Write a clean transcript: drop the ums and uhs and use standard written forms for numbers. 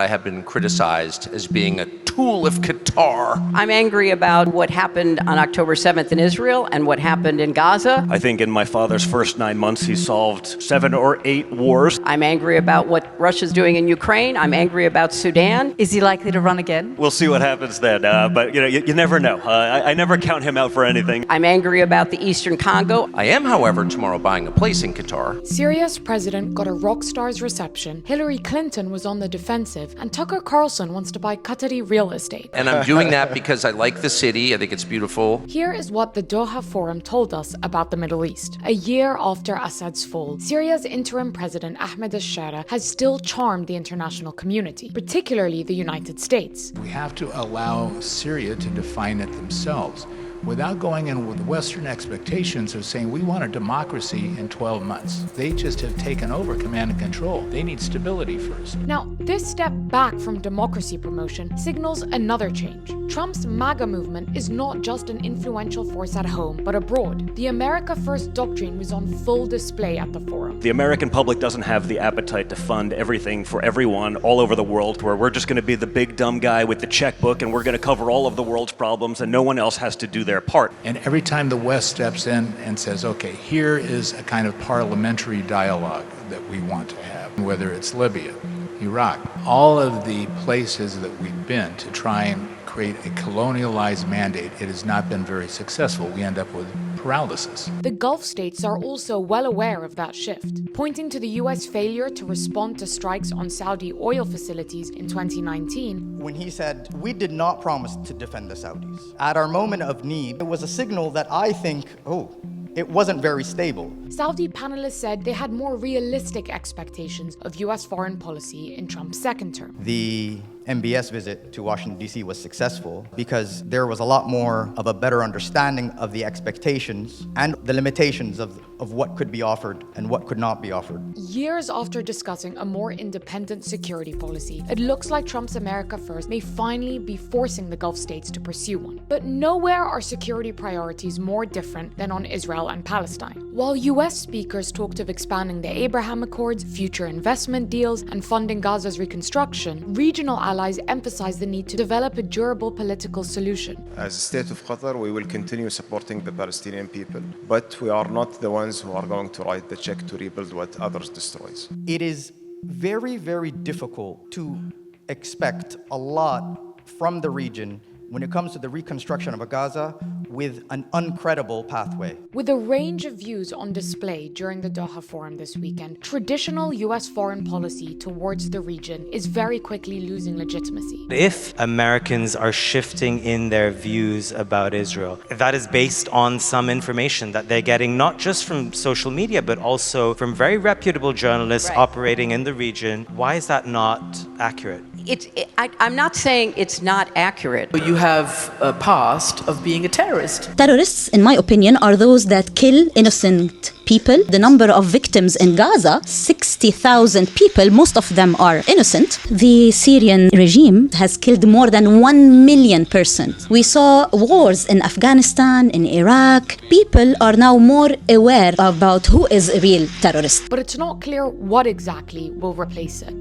I have been criticized as being a tool of Qatar. I'm angry about what happened on October 7th in Israel and what happened in Gaza. I think in my father's first 9 months, he solved 7 or 8 wars. I'm angry about what Russia's doing in Ukraine. I'm angry about Sudan. Is he likely to run again? We'll see what happens then, but you never know. I never count him out for anything. I'm angry about the Eastern Congo. I am, however, tomorrow buying a place in Qatar. Syria's president got a rock star's reception. Hillary Clinton was on the defensive, and Tucker Carlson wants to buy Qatari real estate. And I'm doing that because I like the city. I think it's beautiful. Here is what the Doha Forum told us about the Middle East. A year after Assad's fall, Syria's interim President Ahmed al-Sharaa has still charmed the international community, particularly the United States. We have to allow Syria to define it themselves, without going in with Western expectations of saying we want a democracy in 12 months. They just have taken over command and control. They need stability first. Now, this step back from democracy promotion signals another change. Trump's MAGA movement is not just an influential force at home, but abroad. The America First doctrine was on full display at the forum. The American public doesn't have the appetite to fund everything for everyone all over the world, where we're just going to be the big dumb guy with the checkbook and we're going to cover all of the world's problems and no one else has to do their part. And every time the West steps in and says, okay, here is a kind of parliamentary dialogue that we want to have, whether it's Libya, Iraq, all of the places that we've been to try and create a colonialized mandate, it has not been very successful. We end up with paralysis. The Gulf states are also well aware of that shift, pointing to the US failure to respond to strikes on Saudi oil facilities in 2019. When he said, we did not promise to defend the Saudis. At our moment of need, it was a signal that I think, it wasn't very stable. Saudi panelists said they had more realistic expectations of US foreign policy in Trump's second term. The MBS visit to Washington, D.C. was successful because there was a lot more of a better understanding of the expectations and the limitations of what could be offered and what could not be offered. Years after discussing a more independent security policy, it looks like Trump's America First may finally be forcing the Gulf states to pursue one. But nowhere are security priorities more different than on Israel and Palestine. While US speakers talked of expanding the Abraham Accords, future investment deals, and funding Gaza's reconstruction, regional allies emphasize the need to develop a durable political solution. As a state of Qatar, we will continue supporting the Palestinian people, but we are not the ones who are going to write the check to rebuild what others destroy. It is very, very difficult to expect a lot from the region when it comes to the reconstruction of Gaza with an uncredible pathway. With a range of views on display during the Doha Forum this weekend, traditional US foreign policy towards the region is very quickly losing legitimacy. If Americans are shifting in their views about Israel, that is based on some information that they're getting not just from social media, but also from very reputable journalists operating in the region. Why is that not accurate? I'm not saying it's not accurate. You have a past of being a terrorist. Terrorists, in my opinion, are those that kill innocent people. The number of victims in Gaza, 60,000 people, most of them are innocent. The Syrian regime has killed more than 1 million persons. We saw wars in Afghanistan, in Iraq. People are now more aware about who is a real terrorist. But it's not clear what exactly will replace it.